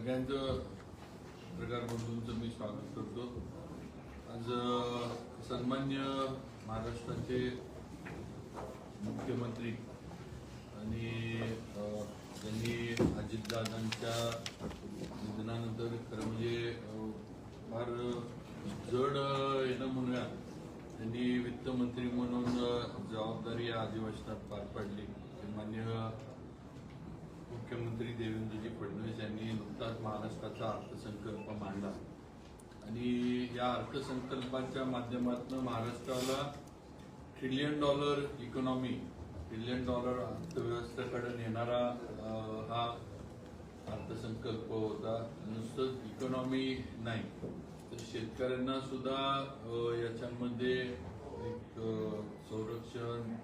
सगळ्यांचं पत्रकार बंधूंचं मी स्वागत करतो। आज सन्मान्य महाराष्ट्राचे मुख्यमंत्री आणि त्यांनी अजितदादांच्या निधनानंतर खरं म्हणजे फार जड येणं म्हणूया त्यांनी वित्तमंत्री म्हणून जबाबदारी या अधिवेशनात पार पाडली। माननीय मुख्यमंत्री देवेंद्रजी फडणवीस यांनी नुकताच महाराष्ट्राचा अर्थसंकल्प मांडला आणि या अर्थसंकल्पाच्या माध्यमातून महाराष्ट्राला $1 ट्रिलियन इकॉनॉमी, $1 ट्रिलियन अर्थव्यवस्थेकडे नेणारा हा अर्थसंकल्प होता। नुसतं इकॉनॉमी नाही तर शेतकऱ्यांना सुद्धा याच्यामध्ये एक संरक्षण,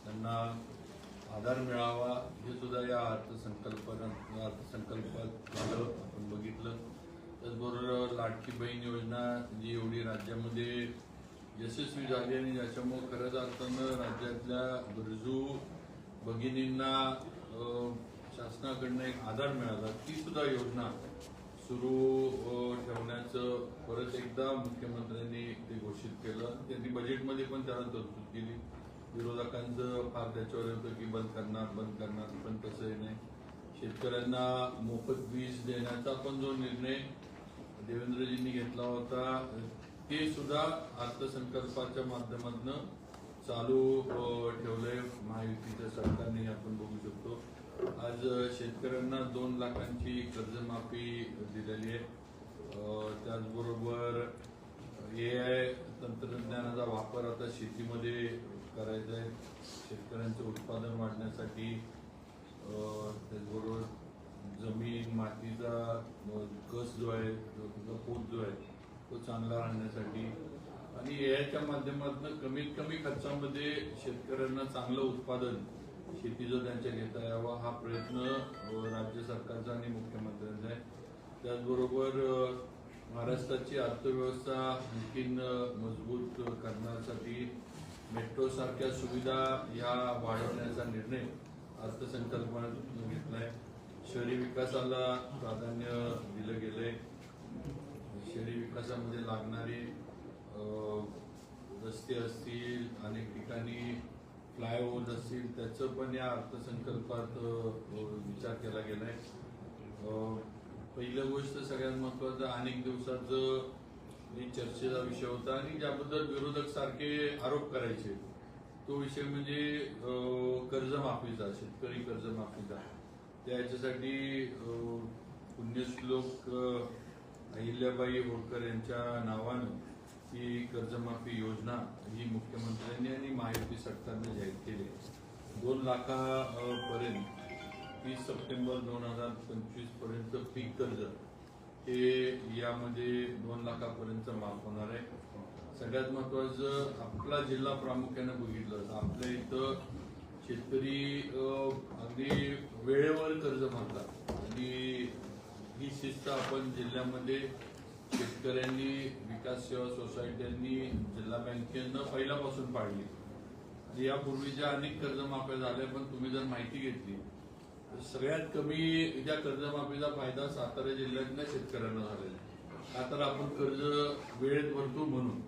त्यांना आधार मिळावा हे सुद्धा या अर्थसंकल्पात झालं, आपण बघितलं। त्याचबरोबर लाडकी बहीण योजना जी एवढी राज्यामध्ये यशस्वी झाली आणि ज्याच्यामुळे खऱ्याच अर्थानं राज्यातल्या गरजू भगिनींना शासनाकडनं एक आधार मिळाला, ती सुद्धा योजना सुरू ठेवण्याचं परत एकदा मुख्यमंत्र्यांनी ते घोषित केलं। त्यांनी बजेटमध्ये पण त्याला तरतूद केली। विरोधकांचं फार त्याच्यावर होतं की बंद करणार, पण तसं नाही। शेतकऱ्यांना मोफत वीज देण्याचा पण जो निर्णय देवेंद्रजींनी घेतला होता ते सुद्धा अर्थसंकल्पाच्या माध्यमातून चालू ठेवलंय महायुतीच्या सरकारने, आपण बघू शकतो। आज शेतकऱ्यांना 2 लाखांची कर्जमाफी दिलेली आहे। त्याचबरोबर AI तंत्रज्ञानाचा वापर आता शेतीमध्ये करायचा आहे, शेतकऱ्यांचं उत्पादन वाढण्यासाठी। त्याचबरोबर जमीन मातीचा कस जो आहे, पोत जो आहे तो चांगला राहण्यासाठी आणि याच्या माध्यमातून कमीत कमी खर्चामध्ये शेतकऱ्यांना चांगलं उत्पादन शेतीचं त्यांच्या घेता यावं हा प्रयत्न राज्य सरकारचा आणि मुख्यमंत्र्यांचा आहे। त्याचबरोबर महाराष्ट्राची अर्थव्यवस्था आणखीन मजबूत करण्यासाठी मेट्रो सारख्या सुविधा या वाढवण्याचा निर्णय अर्थसंकल्पात घेतलाय। शहरी विकासाला प्राधान्य दिलं गेलंय। शहरी विकासामध्ये लागणारे रस्ते असतील, अनेक ठिकाणी फ्लायओव्हर असतील, त्याचं पण या अर्थसंकल्पात विचार केला गेलाय। पहिली गोष्ट सगळ्यात महत्वाचं, अनेक दिवसाचं चर्चेचा विषय होता आणि ज्याबद्दल विरोधक सारखे आरोप करायचे तो विषय म्हणजे कर्जमाफीचा, शेतकरी कर्जमाफीचा। त्याच्यासाठी पुण्यश्लोक अहिल्याबाई होळकर यांच्या नावानं ही कर्जमाफी योजना ही मुख्यमंत्र्यांनी आणि महायुती सरकारने जाहीर केली। 2 लाखापर्यंत 30 सप्टेंबर 2025 पर्यंत पीक कर्ज हे यामध्ये 2 लाखापर्यंत माफ होणार आहे। सगळ्यात महत्वाचं, आपला जिल्हा प्रामुख्याने बघितलं तर आपल्या इथं शेतकरी अगदी वेळेवर कर्ज भरतात आणि ही शिस्त आपण जिल्ह्यामध्ये शेतकऱ्यांनी, विकास सेवा सोसायट्यांनी, जिल्हा बँकेनं पहिल्यापासून पाडली। यापूर्वीच्या अनेक कर्जमाफ्या झाल्या, पण तुम्ही जर माहिती घेतली तर सगळ्यात कमी ज्या कर्जमाफीचा फायदा सातारा जिल्ह्यातल्या शेतकऱ्यांना झालेला आहे। का तर आपण कर्ज वेळेत भरतो म्हणून।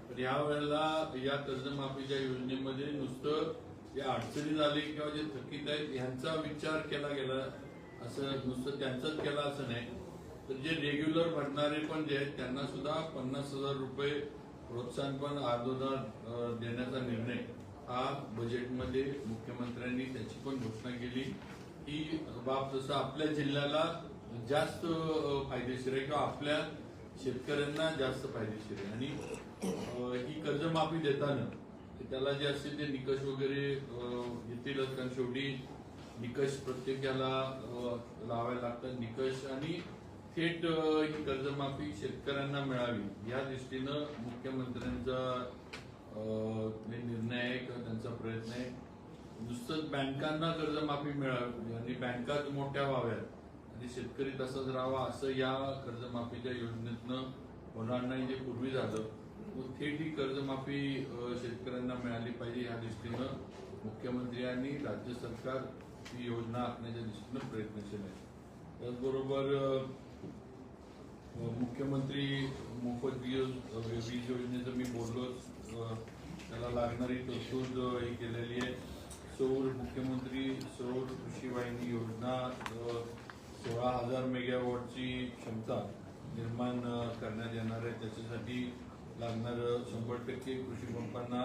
पण या वेळेला या कर्जमाफीच्या योजनेमध्ये नुसतं या अडचणी झाली किंवा जे थकीत आहेत ह्यांचा विचार केला गेला, असं नुसतं त्यांचाच केला असं नाही, तर जे रेग्युलर भरणारे पण जे आहेत त्यांना सुद्धा 50,000 रुपये प्रोत्साहन पण अनुदान देण्याचा निर्णय हा बजेटमध्ये मुख्यमंत्र्यांनी त्याची पण घोषणा केली। ही बाब जसं आपल्या जिल्ह्याला जास्त फायदेशीर आहे किंवा आपल्या शेतकऱ्यांना जास्त फायदेशीर आहे आणि ही कर्जमाफी देताना त्याला जे असतील ते निकष वगैरे येतीलच, कारण शेवटी निकष प्रत्येकाला लावायला लागतात निकष, आणि थेट ही कर्जमाफी शेतकऱ्यांना मिळावी या दृष्टीनं मुख्यमंत्र्यांचा निर्णय आहे किंवा त्यांचा प्रयत्न आहे। नुसतंच बँकांना कर्जमाफी मिळावी आणि बँकाच मोठ्या व्हाव्यात आणि शेतकरी तसंच राहावा असं या कर्जमाफीच्या योजनेतनं होणार नाही, जे पूर्वी झालं। थेट ही कर्जमाफी शेतकऱ्यांना मिळाली पाहिजे या दृष्टीनं मुख्यमंत्री आणि राज्य सरकार ही योजना आखण्याच्या दृष्टीनं प्रयत्नशील आहे। त्याचबरोबर मुख्यमंत्री मोफत वीज योजनेचं मी बोललोच. त्याला लागणारी तरतूद ही केलेली आहे. मुख्यमंत्री सौर कृषी वाहिनी योजना 16,000 मेगावॉटची क्षमता निर्माण करण्यात येणार आहे. त्याच्यासाठी लागणारं 100% कृषी पंपांना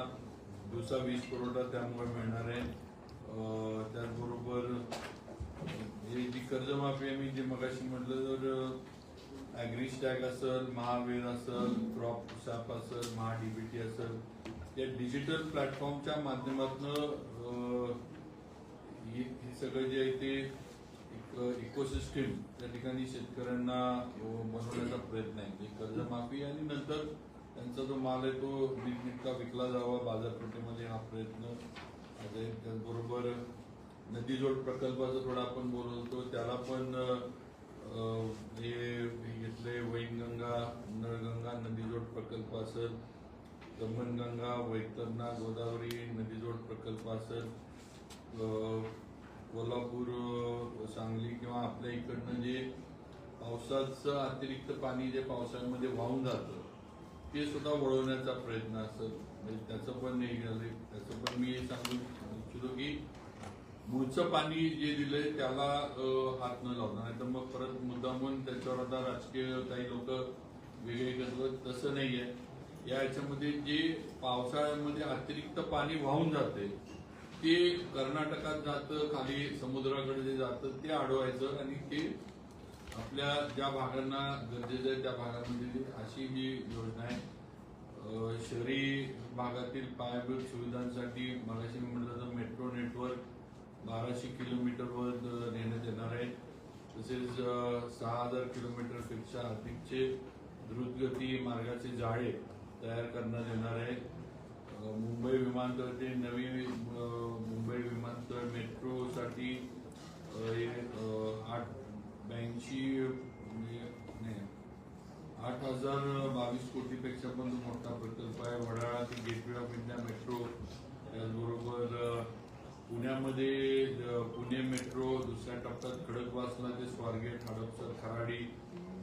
दिवसा वीज पुरवठा त्यामुळे मिळणार आहे. त्याचबरोबर हे जी कर्जमाफी आहे, मी जे मगाशी म्हटलं, तर ॲग्रीस्टॅग असेल, महावीर असेल, क्रॉप सॅप असेल, महाडीबीटी असेल, या डिजिटल प्लॅटफॉर्मच्या माध्यमातून हे सगळं जे आहे ते एक इकोसिस्टीम त्या ठिकाणी शेतकऱ्यांना बनवण्याचा प्रयत्न आहे. कर्जमाफी आणि नंतर त्यांचा जो माल आहे तो नीटनेटका विकला जावा बाजारपेठेमध्ये, हा प्रयत्न आहे. त्याचबरोबर नदीजोड प्रकल्पाचं थोडं आपण बोलतो, त्याला पण हे घेतले. वैनगंगा, नळगंगा नदीजोड प्रकल्प असेल, दमणगंगा, वैतरणा, गोदावरी नदीजोड प्रकल्प असेल, कोल्हापूर, सांगली किंवा आपल्या इकडनं जे पावसाचं अतिरिक्त पाणी जे पावसाळ्यामध्ये वाहून जातं ते सुद्धा वळवण्याचा प्रयत्न असेल. म्हणजे त्याचं पण मी सांगू इच्छितो की मूळचं पाणी जे दिलंय त्याला हात न लावणार, नाही तर मग परत मुद्दामून त्याच्यावर आता राजकीय काही लोक वेगळे करतात. तसं नाहीये. या याच्यामध्ये जे पावसाळ्यामध्ये अतिरिक्त पाणी वाहून जाते ते कर्नाटकात जातं, खाली समुद्राकडे जे जातं ते अडवायचं आणि ते आपल्या ज्या भागांना गरजेचं आहे त्या भागांमध्ये अशी ही योजना आहे. शहरी भागातील पायाभूत सुविधांसाठी मगाशी म्हटलं तर मेट्रो नेटवर्क 1200 किलोमीटरवर नेण्यात येणार आहे. तसेच 6,000 किलोमीटरपेक्षा अधिकचे द्रुतगती मार्गाचे जाळे तयार करण्यात येणार आहे. मुंबई विमानतळ ते नवी मुंबई विमानतळ मेट्रोसाठी 8,022 कोटीपेक्षा पण मोठा प्रकल्प आहे. वडाळा ते गेटवे ऑफ इंडिया मेट्रो, त्याचबरोबर पुण्यामध्ये पुणे मेट्रो दुसऱ्या टप्प्यात खडकवासला ते स्वारगेट, हडपसर, खराडी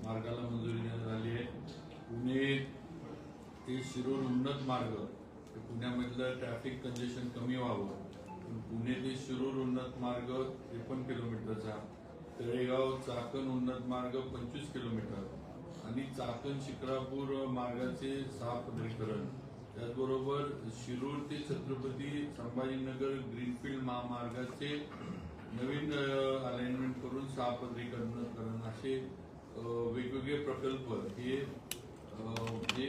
मार्गाला मंजुरी झाली आहे. पुणे ते शिरूर उन्नत मार्ग, पुण्यामधलं ट्रॅफिक कंजेशन कमी व्हावं, पुणे ते शिरूर उन्नत मार्ग 53 किलोमीटरचा, तळेगाव चाकण उन्नत मार्ग 25 किलोमीटर आणि चाकण शिक्रापूर मार्गाचे 6 पदरीकरण, त्याचबरोबर शिरूर ते छत्रपती संभाजीनगर ग्रीनफील्ड महामार्गाचे नवीन अलाइनमेंट करून 6 पदरीकरण, असे वेगवेगळे प्रकल्प हे जे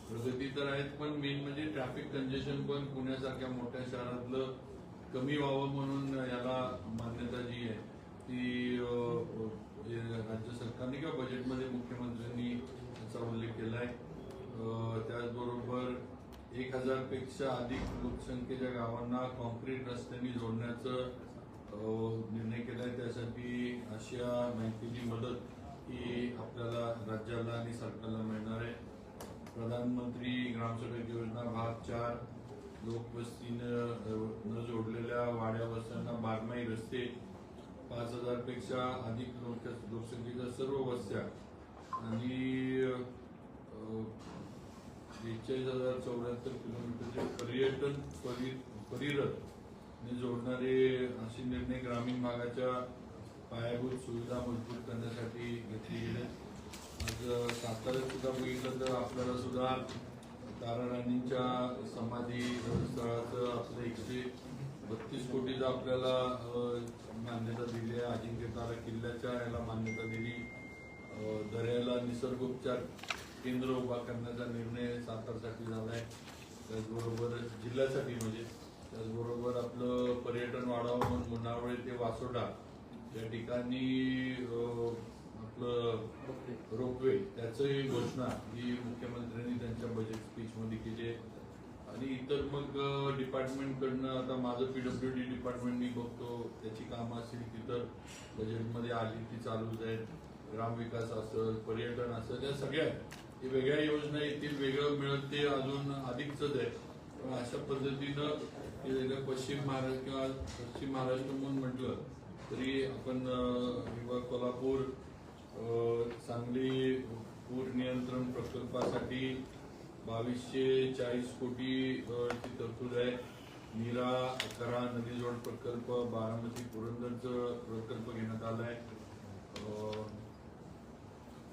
प्रगती तर आहेत, पण मेन म्हणजे ट्रॅफिक कंजेशन पण पुण्यासारख्या मोठ्या शहरातलं कमी व्हावं म्हणून याला मान्यता जी आहे ती राज्य सरकारने किंवा बजेटमध्ये मुख्यमंत्र्यांनी त्याचा उल्लेख केला आहे. त्याचबरोबर 1,000 पेक्षा अधिक लोकसंख्येच्या गावांना कॉन्क्रीट रस्त्यांनी जोडण्याचं निर्णय केला आहे. त्यासाठी आशिया बँकेची मदत ही आपल्याला राज्याला आणि सरकारला मिळणार आहे. प्रधानमंत्री ग्रामसडक योजना भाग 4, लोकवस्तीनं न जोडलेल्या वाड्या वस्त्यांना बारमाही रस्ते, 5,000 पेक्षा अधिक लोकसंख्येच्या सर्व वस्त्या आणि 43,074 किलोमीटरचे पर्यटन परिरथ जोडणारे असे निर्णय ग्रामीण भागाच्या पायाभूत सुविधा मजबूत करण्यासाठी घेतले गेले. आज साताऱ्यात सुद्धा बघितलं तर आपल्याला सुद्धा तारा राणींच्या समाधी स्थळाचं आपलं 132 कोटीचं आपल्याला मान्यता दिली आहे. अजिंक्यतारा किल्ल्याच्या याला मान्यता दिली. दर्याला निसर्गोपचार केंद्र उभा करण्याचा निर्णय सातारसाठी झाला आहे. त्याचबरोबर जिल्ह्यासाठी म्हणजे त्याचबरोबर आपलं पर्यटन वाढावं म्हणून मुनावळे ते वासोटा या ठिकाणी आपलं रोपवे त्याचंही घोषणा ही मुख्यमंत्र्यांनी त्यांच्या बजेट स्पीचमध्ये केली आहे. आणि इतर मग डिपार्टमेंटकडनं आता माझं PWD डिपार्टमेंट मी बघतो, त्याची कामं असतील ती तर बजेटमध्ये आली ती चालूच आहेत. ग्रामविकास असेल, पर्यटन असेल, या सगळ्या हे वेगळ्या योजना येतील, वेगळं मिळत ते अजून अधिकच आहे. अशा पद्धतीनं हे वेगळं पश्चिम महाराष्ट्र किंवा पश्चिम महाराष्ट्र म्हणून म्हटलं तरी आपण कोल्हापूर सांगली पूर नियंत्रण प्रकल्पासाठी 2240 कोटी ची तरतूद आहे. नीरा 11 नदीजोड प्रकल्प, बारामती पुरंदरचं प्रकल्प घेण्यात आलाय.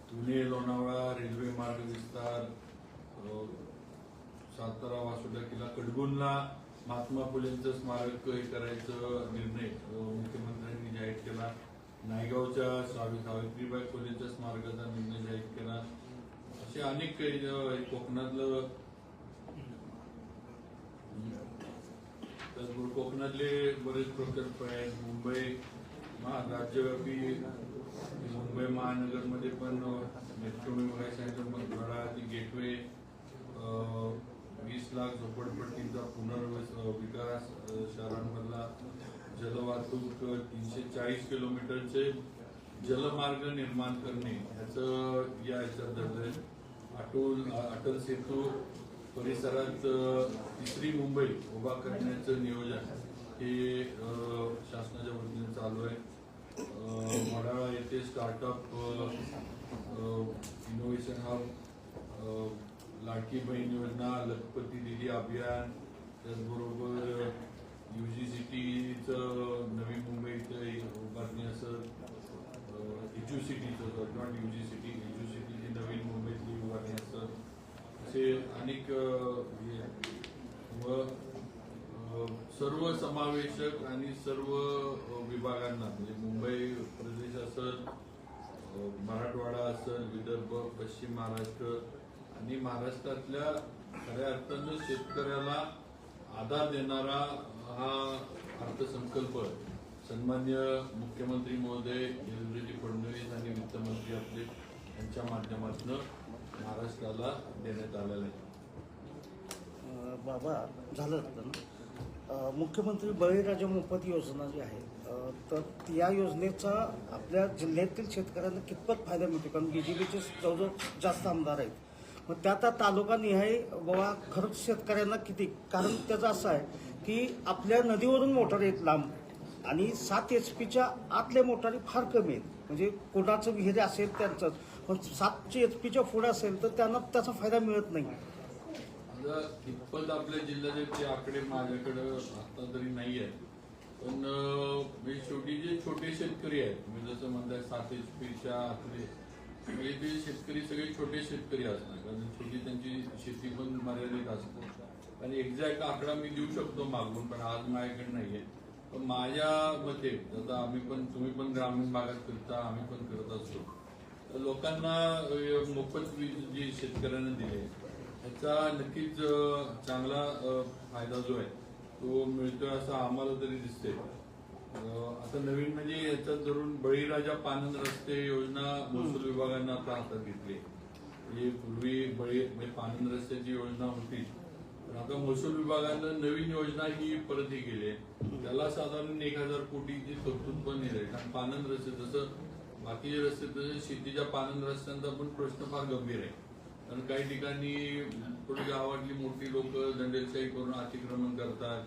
पुणे लोणावळा रेल्वे मार्ग विस्तार, सातारा वासोटा किल्ला, कडगुणला महात्मा फुलेंचं स्मारक हे करायचं निर्णय मुख्यमंत्र्यांनी जाहीर केला. नायगावच्या सावित्रीबाई फुलेंच्या स्मारकाचा निर्णय जाहीर केला. असे अनेक काही कोकणातलं त्याचबरोबर कोकणातले बरेच प्रकल्प आहेत. मुंबई राज्यव्यापी मुंबई महानगरमध्ये पण मेट्रो विभागाच्या मराठवाडा गेटवे, 20 लाख झोपडपट्टींचा पुनर्विकास, शहरांमधला जलवाहतूक, 340 किलोमीटरचे जलमार्ग निर्माण करणे ह्याचं याच्यात दर्जा आहे. अटल सेतू परिसरात 3री मुंबई उभा करण्याचं नियोजन हे शासनाच्या वतीने चालू आहे. वडाळा येथे startup innovation hub, Ladki Bahin योजना, लखपती दिदी अभियान, त्याचबरोबर UGCTचं नवी मुंबईचं उभारणी असेल, एज्युसिटीचं नॉट UGCT, एज्युसिटीची नवीन मुंबईतली उभारणी असेल, असे अनेक व सर्व समावेशक आणि सर्व विभागांना म्हणजे मुंबई प्रदेश असेल, मराठवाडा असेल, विदर्भ, पश्चिम महाराष्ट्र आणि महाराष्ट्रातल्या खऱ्या अर्थानं शेतकऱ्याला आधार देणारा हा अर्थसंकल्प सन्मान्य मुख्यमंत्री महोदय देवेंद्रजी फडणवीस आणि वित्तमंत्री आपले यांच्या माध्यमातून महाराष्ट्राला देण्यात आलेला आहे. बाबा झालं ना, मुख्यमंत्री बळीराजा मोफत योजना जी आहे, तर या योजनेचा आपल्या जिल्ह्यातील शेतकऱ्यांना कितपत फायदा मिळतो? कारण BJPचे जवळजवळ जास्त आमदार आहेत. मग त्या तालुका निहाय बाबा खरंच शेतकऱ्यांना किती, कारण त्याचं असं आहे की आपल्या नदीवरून मोटार आहेत लांब आणि 7 HPच्या आतल्या मोटारी फार कमी आहेत. म्हणजे कोणाचं विहीर असेल त्यांचंच, पण 7 HPच्या पुढे असेल तर त्यांना त्याचा फायदा मिळत नाही. कितपत आपल्या जिल्ह्याचे ते आकडे माझ्याकडे आता तरी नाही आहेत, पण शेवटी जे छोटे शेतकरी आहेत म्हणजे जसं म्हणतात 7 HPच्या आतले म्हणजे ते शेतकरी सगळे छोटे शेतकरी असणार, कारण छोटी त्यांची शेती पण मर्यादित असते. आणि एक्झॅक्ट आकडा मी देऊ शकतो मागून, पण आज माझ्याकडे नाहीये. पण माझ्या मते आता तुम्ही पण ग्रामीण भागात फिरता, आम्ही पण फिरत असतो, तर लोकांना मोफत वीज जी शेतकऱ्यांना दिली त्याचा नक्कीच चांगला फायदा जो आहे तो मिळतोय असं आम्हाला तरी दिसते. आता नवीन म्हणजे याच्यात धरून बळीराजा पानंद रस्ते योजना महसूल विभागानं आता हातात घेतली. म्हणजे पूर्वी पानंद रस्त्याची योजना होती, पण आता महसूल विभागानं नवीन योजना ही परत ही केली आहे. त्याला साधारण 1000 कोटीची तरतूद पण आहे. कारण पानंद रस्ते जसं बाकीचे रस्ते तसे शेतीच्या पानंद रस्त्यांचा पण प्रश्न फार गंभीर आहे. कारण काही ठिकाणी थोडी गावातली मोठी लोक दंडेलशाही करून अतिक्रमण करतात.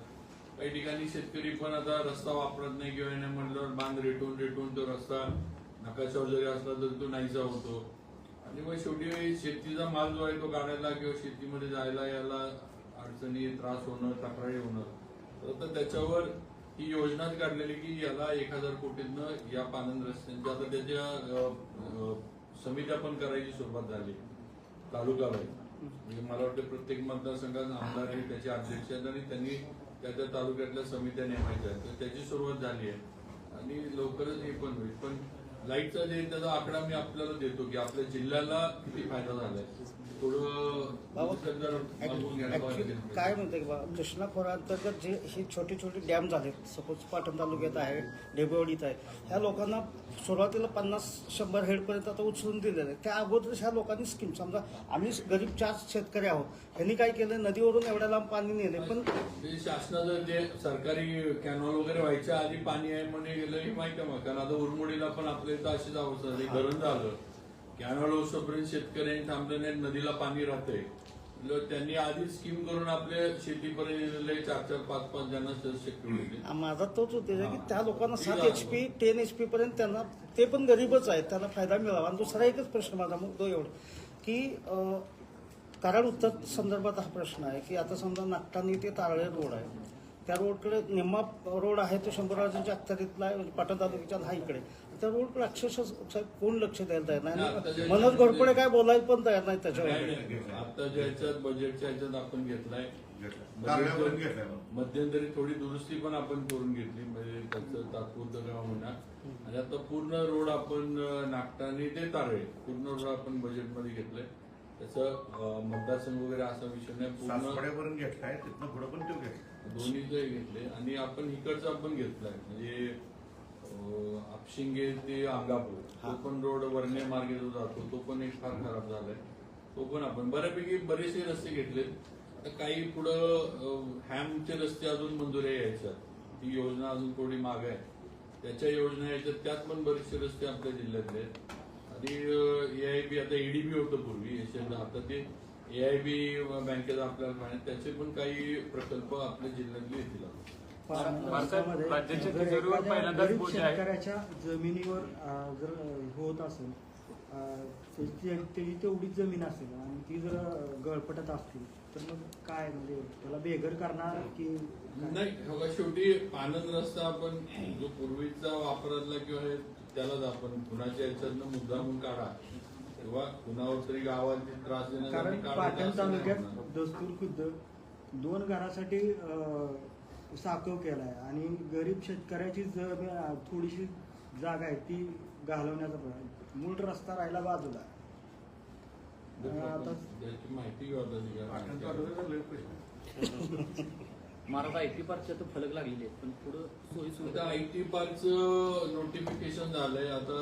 काही ठिकाणी शेतकरी पण आता रस्ता वापरत नाही किंवा नाही म्हटल्यावर बांध रेटून तो रस्ता नकाशावर जरी असला तरी तो नाहीसा होतो. आणि मग शेवटी शेतीचा माल जो आहे तो काढायला किंवा शेतीमध्ये जायला यायला अडचणी, त्रास होणं, तक्रारी होणं, तर त्याच्यावर ही योजनाच काढलेली की याला 1000 कोटींना या पानंद रस्त्यांच्या आता त्याच्या समित्या पण करायची सुरुवात झाली तालुकावाईज. म्हणजे मला वाटतं प्रत्येक मतदारसंघात आमदार आहे, त्याचे अध्यक्ष आहेत आणि त्यांनी त्या तालुक्यातल्या समित्या नेमायच्या आहेत. तर त्याची सुरुवात झाली आहे आणि लवकरच हे पण होईल. पण लाईटचा जे त्याचा आकडा मी आपल्याला देतो की आपल्या जिल्ह्याला किती फायदा झालाय थोडं काय म्हणते कृष्णा खोऱ्याअंतर्गत जे हे छोटे छोटे डॅम झालेत, सपोज पाटण तालुक्यात आहे, डेबेवाडीत आहे, ह्या लोकांना सुरुवातीला 50-100 हेडपर्यंत आता उचलून दिलेलं आहे. त्या अगोदर ह्या लोकांनी स्कीम, समजा आम्ही गरीब 4 शेतकरी आहोत, ह्यांनी काय केलं, नदीवरून एवढ्या लांब पाणी नेले. पण शासनाचं जे सरकारी कॅनॉल वगैरे व्हायच्या आधी पाणी आहे म्हणे गेलं हे माहिती आहे. कारण आता उरमोडीला पण आपल्या इथं अशीच अवस्था झाली, धरण झालं, कॅनॉल होईपर्यंत शेतकऱ्यांनी थांबले नाही, नदीला पाणी राहतंय. त्यांनी आधी स्कीम करून आपल्या शेतीपर्यंत 4-4, 5-5 ज्यांना शक्य होईल. माझा तोच उद्देश आहे की त्या लोकांना ठीक 7 आहे. HP 10 HP पर्यंत त्यांना ते पण गरीबच आहेत त्यांना फायदा मिळावा. आणि दुसरा एकच प्रश्न माझा मग तो एवढा की कराड उत्तर संदर्भात हा प्रश्न आहे की आता समजा नागटानी ते तारळे रोड आहे, त्या रोडकडे निम्मा रोड आहे तो शंभूराजांच्या अखत्यारीतला आहे, म्हणजे पाटण तालुक्याच्या हा इकडे. त्या रोडकडे अक्षरशः साहेब कोण लक्ष द्यायला तयार नाही. आणि मनोज घोरपडे काय बोलायला पण तयार नाही त्याच्यावर. आता ज्या ह्याच्यात बजेटच्या ह्याच्यात आपण घेतलाय मध्यंतरी थोडी दुरुस्ती पण आपण करून घेतली, म्हणजे त्याचं तात्पुरतं काम होणार. आणि आता पूर्ण रोड आपण नागटाने ते तारळे पूर्ण रोड आपण बजेटमध्ये घेतलंय. त्याचं मतदारसंघ वगैरे असा विषय नाही, पूर्ण घेतलाय तिथनं पुढे पण तो घेतलाय, दोन्हीचे घेतले. आणि आपण इकडचा पण घेतलाय, म्हणजे आपशिंगे ते अंगापूर तो पण रोड वरणे मार्गे जो जातो तो पण एक फार खराब झालाय, तो पण आपण बऱ्यापैकी बरेचसे रस्ते घेतले. तर काही पुढं हॅमचे रस्ते अजून मंजुरी यायच्यात, ती योजना अजून थोडी माग आहे, त्याच्या योजना यायच्यात, त्यात पण बरेचसे रस्ते आपल्या जिल्ह्यातले आहेत. आणि AIB आता ADB होतं पूर्वी, आता ते AIB बँकेचा आपल्याला माहिती, त्याचे पण काही प्रकल्प आपल्या जिल्ह्यातले येतील. राज्याच्या तिजोरीवर पहिल्यांदाच गरीब बोज आहे. शेतकऱ्याच्या जमिनीवर जर होत असेल त्याची तेवढीच जमीन असेल आणि ती जर गळपटत असतील तर मग काय, म्हणजे त्याला बेघर करणार की नाही. बघा, शेवटी पानंद रस्ता आपण जो पूर्वीचा वापरातला किंवा हे त्यालाच आपण कुणाच्या याच्यातनं मुद्दा म्हणून काढा किंवा कुणावर तरी गावात त्रास कारण देण्यासाठी पाटण तालुक्यात दस्तूर खुद्द 2 घरासाठी साकव केलाय आणि गरीब शेतकऱ्याची थोडीशी जागा आहे ती घालवण्याचा प्रयत्न, मूळ रस्ता राहिला बाजूला. आता त्याची माहिती घेऊ महाराष्ट्र IT पार्कच्या तर फलक लागलेले आहेत, पण पुढं सोयी सुविधा IT पार्कचं नोटिफिकेशन झालंय, आता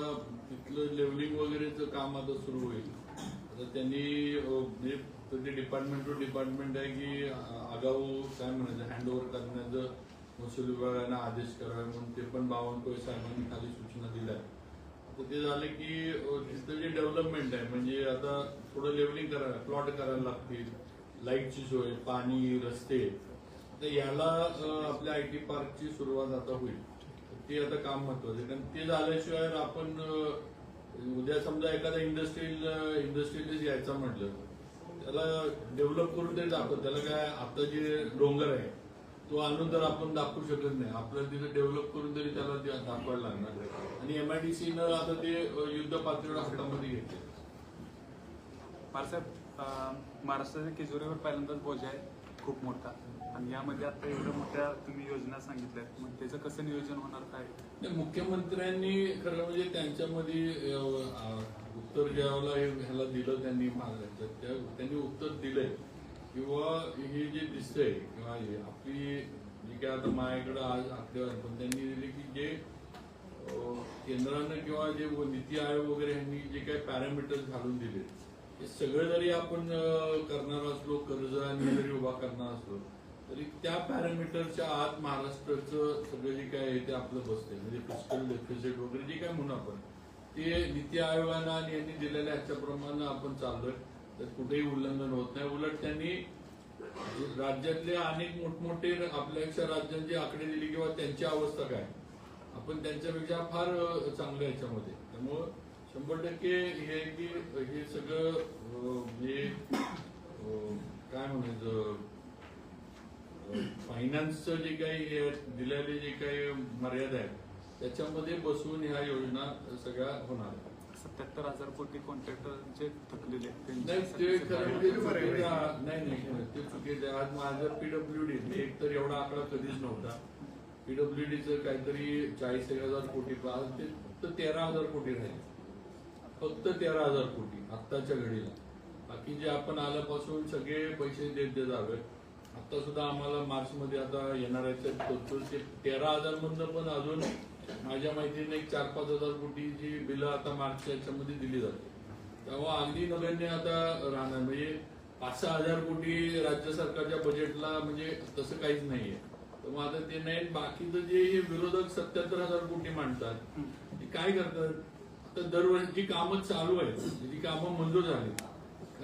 तिथलं लेवलिंग वगैरेचं काम आता सुरू होईल. आता त्यांनी म्हणजे ते डिपार्टमेंट टू डिपार्टमेंट आहे की आगाऊ काय म्हणायचं हँडओव्हर करण्याचं महसूल विभागानं आदेश करावे म्हणून ते पण बावनकुळे साहेबांनी खाली सूचना दिल्या. तर ते झाले की तिथं जे डेव्हलपमेंट आहे, म्हणजे आता थोडं लेवलिंग करायला प्लॉट करायला लागतील, लाईटची सोय, पाणी, रस्ते, तर याला आपल्या IT पार्कची सुरुवात आता होईल. ते आता काम महत्वाचं आहे, कारण ते झाल्याशिवाय आपण उद्या समजा एखादा इंडस्ट्रीज यायचा म्हटलं त्याला डेव्हलप करून तरी दाखवत, त्याला काय आता जे डोंगर आहे तो आणून तर आपण दाखवू शकत नाही, आपल्याला तिथे डेव्हलप करून तरी त्याला दाखवायला लागणार. आणि MIDCनं आता ते युद्ध पातळीवर हातामध्ये घेतले. महाराष्ट्राच्या तिजोरीवर पहिल्यांदाच बोज आहे खूप मोठा, आणि यामध्ये आता एवढ्या मोठ्या तुम्ही योजना सांगितल्यात, मग त्याचं कसं नियोजन होणार काय? मुख्यमंत्र्यांनी खरं म्हणजे त्यांच्यामध्ये उत्तर द्यायला ह्याला दिलं त्यांनी महाराष्ट्रात, त्यांनी उत्तर दिलंय किंवा हे जे दिसतंय किंवा आपली जी काय आता माझ्याकडे आज आकडेवारी पण त्यांनी दिले की जे केंद्रानं किंवा जे नीती आयोग वगैरे यांनी जे काही पॅरामीटर्स घालून दिले हे सगळं जरी आपण करणार असलो, कर्ज आणि जरी उभा करणार असलो तरी त्या पॅरामीटरच्या आत महाराष्ट्राचं सगळं जे काय आहे ते आपलं बसतंय. म्हणजे फिस्कल डेफिसिट वगैरे जे काय म्हणून आपण ते नीती आयोगानं आणि यांनी दिलेल्या ह्याच्याप्रमाणे आपण चाललोय, तर कुठेही उल्लंघन होत नाही. उलट त्यांनी राज्यातले अनेक मोठमोठे आपल्यापेक्षा राज्यांची आकडे दिली किंवा त्यांची अवस्था काय आपण त्यांच्यापेक्षा फार चांगलं ह्याच्यामध्ये. त्यामुळं 100% हे की हे सगळं म्हणजे काय म्हणायचं फायनान्सचं जे काही दिलेले जे काही मर्यादा आहेत त्याच्यामध्ये बसून ह्या योजना सगळ्या होणार. 77,000 कोटी कॉन्ट्रॅक्टरचे थकलेले नाही ते चुकीचं. आज माझं PWD एक तर एवढा आकडा कधीच नव्हता. PWDचं काहीतरी 40,000 कोटी, आज ते फक्त 13,000 कोटी राहिले, फक्त 13,000 कोटी आत्ताच्या घडीला. बाकी जे आपण आल्यापासून सगळे पैसे देत जावे. आता सुद्धा आम्हाला मार्च मध्ये आता येणाऱ्याच्या 13,000 मधनं पण अजून माझ्या माहितीने 4-5 हजार कोटीची बिलं आता मार्चच्या याच्यामध्ये दिली जाते. तेव्हा अगदी नव्याने आता राहणार, म्हणजे 5-6 हजार कोटी राज्य सरकारच्या बजेटला म्हणजे तसं काहीच नाहीये. तर मग आता ते नाही. बाकीचं जे विरोधक 77,000 कोटी मांडतात ते काय करतात, आता दरवर्षी जी कामं चालू आहेत, जी कामं मंजूर झाली,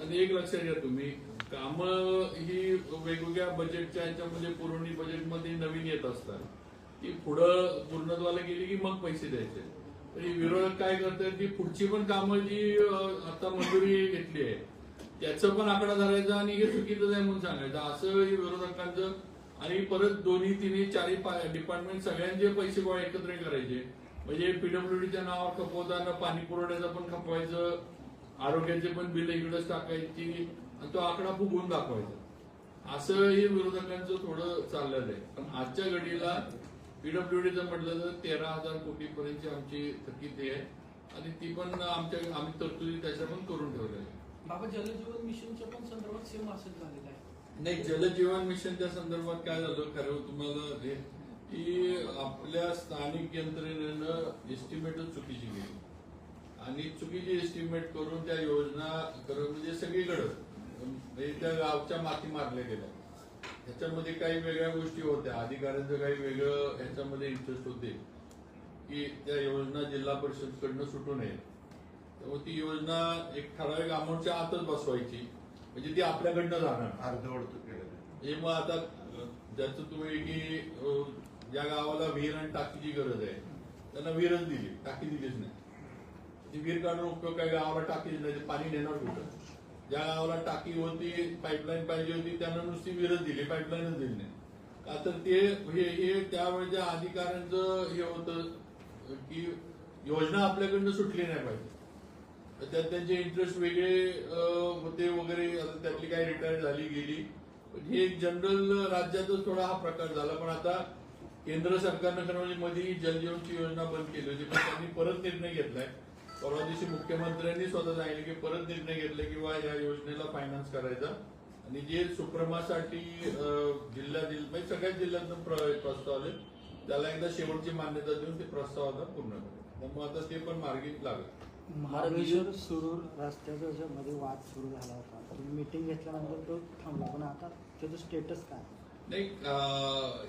आणि एक लक्षात घ्या तुम्ही, कामं ही वेगवेगळ्या बजेटच्या ह्याच्यामध्ये पुरवणी बजेटमध्ये नवीन येत असतात. ती पुढं पूर्णत्वाला गेली की मग पैसे द्यायचे. तर हे विरोधक काय करतात की पुढची पण कामं जी आता मंजुरी घेतली आहे त्याचं पण आकडा धरायचा आणि हे चुकीचं आहे म्हणून सांगायचं, असं हे विरोधकांचं. आणि परत दोन्ही तिन्ही चारही डिपार्टमेंट सगळ्यांचे पैसे गोळा एकत्र करायचे. म्हणजे पीडब्ल्यूडीच्या नावावर खपवताना पाणी पुरवठ्याचं पण खपवायचं, आरोग्याचे पण बिल इकडेच टाकायची आणि तो आकडा फुगवून दाखवायचा. असं हे विरोधकांचं थोडं चाललेलं आहे. पण आजच्या घडीला पीडब्ल्यूडीचं म्हटलं तर 13,000 कोटीपर्यंतची आमची थकीत आहे आणि ती पण आम्ही तरतुदी त्याच्या पण करून ठेवल्या आहे. बाबा जलजीवन मिशनच्या पण संदर्भात सेम असंच झालेलं आहे. नाही, जलजीवन मिशनच्या संदर्भात काय झालं खरं तुम्हाला हे की आपल्या स्थानिक यंत्रणेनं एस्टिमेटच चुकीची केली आणि चुकीची एस्टिमेट करून त्या योजना म्हणजे सगळीकडं म्हणजे त्या गावच्या माती मारल्या गेल्या. ह्याच्यामध्ये काही वेगळ्या गोष्टी होत्या, अधिकाऱ्यांचं काही वेगळं ह्याच्यामध्ये इंटरेस्ट होते की त्या योजना जिल्हा परिषदकडनं सुटू नये. त्यामुळे ती योजना एक ठराविक अमाऊंटच्या आतच बसवायची म्हणजे ती आपल्याकडनं जाणार. अर्धवट केलं. हे मग आता ज्याचं तुम्ही की ज्या गावाला विहीर आणि टाकीची गरज आहे त्यांना विहीरच दिली, टाकी दिलीच नाही. ती विहीर काढून उपयोग काय, गावाला टाकी नाही, पाणी नेणार कुठं. ज्या गावाला टाकी होती, पाईपलाईन पाहिजे होती त्यांना नुसती विहीरच दिली, पाईपलाईनच दिली नाही. का तर ते हे त्यावेळेच्या अधिकाऱ्यांचं हे होतं की योजना आपल्याकडनं सुटली नाही पाहिजे. त्यात त्यांचे इंटरेस्ट वेगळे होते वगैरे. आता त्यातली काही रिटायर झाली गेली. पण हे जनरल राज्यातच थोडा हा प्रकार झाला. पण आता केंद्र सरकारनं खरं म्हणजे मध्ये जलजीवनची योजना बंद केली होती, पण त्यांनी परत निर्णय घेतलाय. परवा दिवशी मुख्यमंत्र्यांनी स्वतः सांगितलं की परत निर्णय घेतलाय किंवा या योजनेला फायनान्स करायचा आणि जे सुप्रमासाठी म्हणजे सगळ्याच जिल्ह्यातून प्रस्ताव आले त्याला एकदा शेवटची मान्यता देऊन ते प्रस्ताव आता पूर्ण करेल. त्यामुळे आता ते पण मार्गी लागेल. महाबळेश्वर सुरूर रस्त्याचा मध्ये वाद सुरू झाला होता, तर मीटिंग घेतल्यानंतर तो थांबला, पण आता त्याचं स्टेटस काय? नाही,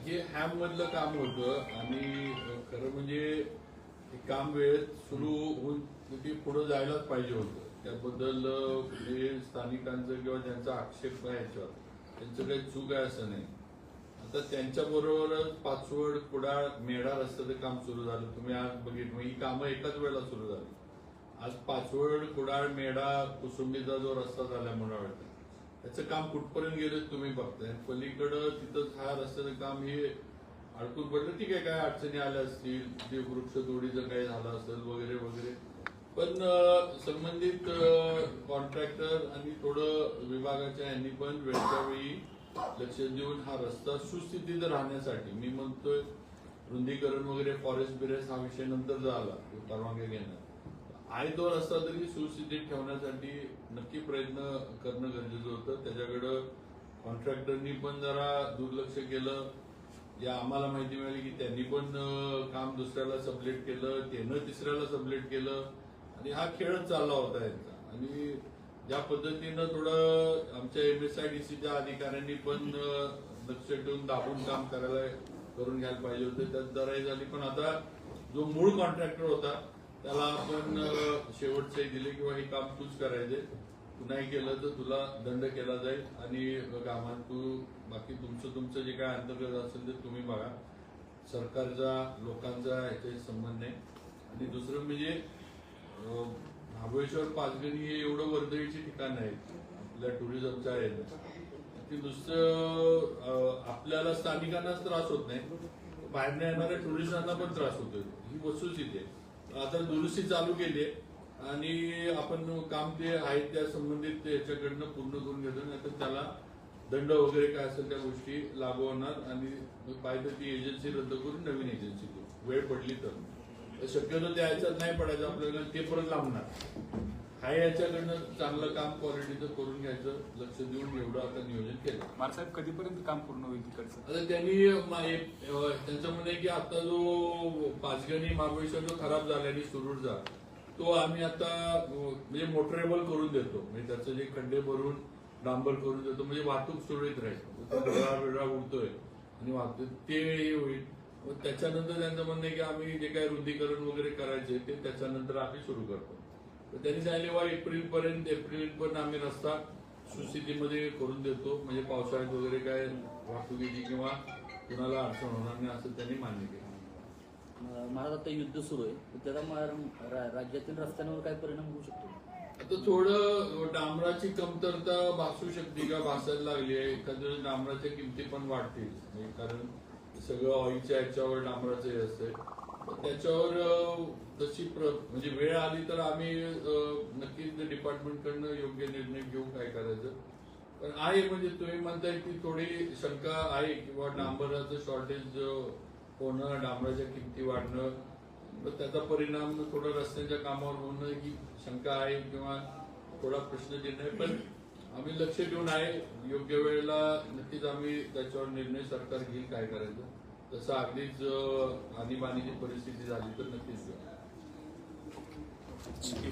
हे हॅम मधलं काम होतं आणि खरं म्हणजे हे काम वेळेत सुरू होऊन ते पुढे जायलाच पाहिजे होतं. त्याबद्दल जे स्थानिकांचं किंवा ज्यांचा आक्षेप आहे याच्यावर त्यांचं काही चूक आहे असं नाही. आता त्यांच्या बरोबरच पाचवड, कुडाळ, मेढा रस्त्याचं काम सुरू झालं. तुम्ही आज बघितलं ही कामं एकाच वेळेला सुरू झाली. आज पाचवड, कुडाळ, मेढा, कुसुंबीचा जो रस्ता झाला मुळावरती त्याचं काम कुठपर्यंत गेलं तुम्ही बघताय. पलीकडं तिथं हा रस्त्याचं काम हे अडकून पडलं. ठीक आहे, काय अडचणी आल्या असतील, ते वृक्षतोडीचं काही झालं असेल वगैरे वगैरे, पण संबंधित कॉन्ट्रॅक्टर आणि थोडं विभागाच्या यांनी पण वेळच्या वेळी लक्ष देऊन हा रस्ता सुस्थितीत राहण्यासाठी, मी म्हणतोय रुंदीकरण वगैरे फॉरेस्ट बिरेस्ट हा विषय नंतर झाला परवानगी घेणार, आहे तो रस्ता तरी सुस्थितीत ठेवण्यासाठी नक्की प्रयत्न करणं गरजेचं होतं. त्याच्याकडं कॉन्ट्रॅक्टरनी पण जरा दुर्लक्ष केलं. या आम्हाला माहिती मिळाली की त्यांनी पण काम दुसऱ्याला सबलेट केलं, त्यानं तिसऱ्याला सबलेट केलं आणि हा खेळच चालला होता यांचा. आणि ज्या पद्धतीनं थोडं आमच्या MSIDCच्या अधिकाऱ्यांनी पण लक्ष ठेवून दाबून काम करून घ्यायला पाहिजे होते, त्यात जराही झाली. पण आता जो मूळ कॉन्ट्रॅक्टर होता त्याला आपण शेवटचे दिले किंवा हे काम तूच करायचे, तू नाही केलं तर तुला दंड केला जाईल आणि कामात तू बाकी तुमचं जे काय अंतर्गत असेल ते तुम्ही बघा. सरकारचा लोकांचा ह्याच्याशी संबंध नाही. आणि दुसरं म्हणजे महाबळेश्वर, पाचगणी हे एवढं वर्दळीची ठिकाण आहेत आपल्या टुरिझमच्या आहे की नुसतं आपल्याला स्थानिकांनाच त्रास होत नाही, बाहेरनं येणाऱ्या टुरिस्टांना पण त्रास होतोय. ही वस्तुस्थिती आहे. आता दुरुस्ती चालू केली आहे आणि आपण काम ते आहे त्या संबंधित याच्याकडनं पूर्ण करून घेतो, नाही तर त्याला दंड वगैरे काय असेल त्या गोष्टी लागू होणार आणि पाहिजे ती एजन्सी रद्द करून नवीन एजन्सी देऊ वेळ पडली तर. शक्यतो त्या ह्याच्यात नाही पडायचं आपल्याला, ते परत लांबणार. हाय याच्याकडनं चांगलं काम क्वालिटीचं करून घ्यायचं, लक्ष देऊन एवढं आता नियोजन केलं. मारसाहेब कधीपर्यंत काम पूर्ण होईल तिकडचं? आता त्यांनी त्यांचं म्हणणं आहे की आता जो पाचगणी महाबळेश्वर जो खराब झाला आणि सुरूरचा तो आम्ही आता म्हणजे मोटरेबल करून देतो, म्हणजे त्याचं जे खड्डे भरून डांबर करून देतो, म्हणजे वाहतूक सुरळीत राहील. वेगळा उडतोय आणि वाहतूक ते होईल. त्याच्यानंतर त्यांचं म्हणणं आहे की आम्ही जे काही रुंदीकरण वगैरे करायचे ते त्याच्यानंतर आम्ही सुरू करतो. तर त्यांनी सांगितले एप्रिल पण आम्ही रस्ता सुस्थितीमध्ये करून देतो, म्हणजे पावसाळ्यात वगैरे काय वाहतुकीची किंवा कुणाला अडचण होणार नाही असं त्यांनी मान्य केलं. महाराज आता युद्ध सुरू आहे तर त्याचा राज्यातील रस्त्यांवर काय परिणाम होऊ शकतो? आता थोडं डांबराची कमतरता भासू शकते का भासायला लागली आहे. एखाद्या वेळेस डांबराच्या किमती पण वाढतील, म्हणजे कारण सगळं ऑइलच्या ह्याच्यावर डांबराचं हे असतंय. तर त्याच्यावर तशी म्हणजे वेळ आली तर आम्ही नक्कीच डिपार्टमेंटकडनं योग्य निर्णय घेऊ काय करायचं. पण आहे म्हणजे तुम्ही म्हणताय की थोडी शंका आहे किंवा डांबराचं शॉर्टेज होणं, डांबराच्या किमती वाढणं, तर त्याचा परिणाम थोडं रस्त्यांच्या कामावर होणं ही शंका आहे किंवा थोडा प्रश्नचिन्ह आहे. पण आम्ही लक्ष देऊन आहे, योग्य वेळेला नक्कीच आम्ही त्याच्यावर निर्णय सरकार घेईल काय करायचं. तसं अगदीच आणीबाणीची परिस्थिती झाली तर नक्कीच घेऊ.